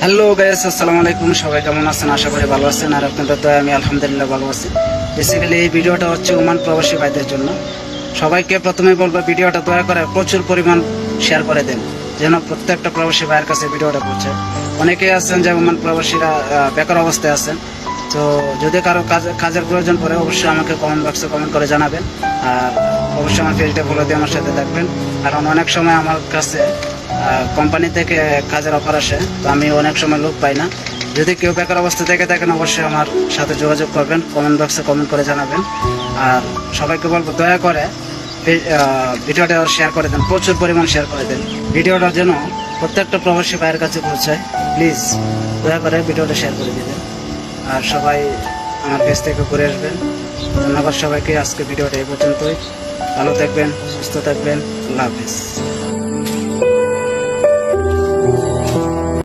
Hello guys, আসসালামু আলাইকুম। সবাই কেমন আছেন? আশা করি ভালো আছেন। আর আপনাদের তো আমি আলহামদুলিল্লাহ ভালো আছি। বেসিক্যালি এই ভিডিওটা হচ্ছে ওমান প্রবাসী ভাইদের জন্য। সবাইকে প্রথমে বলবো, ভিডিওটা দয়া করে প্রচুর পরিমাণ শেয়ার করে দেন, যেন প্রত্যেকটা প্রবাসী ভাইয়ের কাছে ভিডিওটা পৌঁছে। অনেকে আছেন যে ওমান প্রবাসীরা বেকার অবস্থায় আছেন। তো যদি কারো কাজের প্রয়োজন পড়ে, অবশ্যই আমাকে কমেন্ট বক্সে কমেন্ট করে জানাবেন। আর অবশ্যই আমার পেজটা ফলো দিয়ে আমার সাথে থাকবেন। কারণ অনেক সময় আমার কাছে কোম্পানি থেকে কাজের অফার আসে, তো আমি অনেক সময় লোক পাই না। যদি কেউ বেকার অবস্থা থেকে থাকেন, অবশ্যই আমার সাথে যোগাযোগ করবেন, কমেন্ট বক্সে কমেন্ট করে জানাবেন। আর সবাইকে বলবো, দয়া করে ভিডিওটা শেয়ার করে দেন, প্রচুর পরিমাণ শেয়ার করে দেন। ভিডিওটা যেন প্রত্যেকটা প্রবাসী ভাইয়ের কাছে পৌঁছায়। প্লিজ দয়া করে ভিডিওটা শেয়ার করে দিবেন। আর সবাই আমার পেজ থেকে ঘুরে আসবেন। ধন্যবাদ সবাইকে। আজকে ভিডিওটা এই পর্যন্তই। ভালো থাকবেন, সুস্থ থাকবেন। আল্লাহ হাফেজ।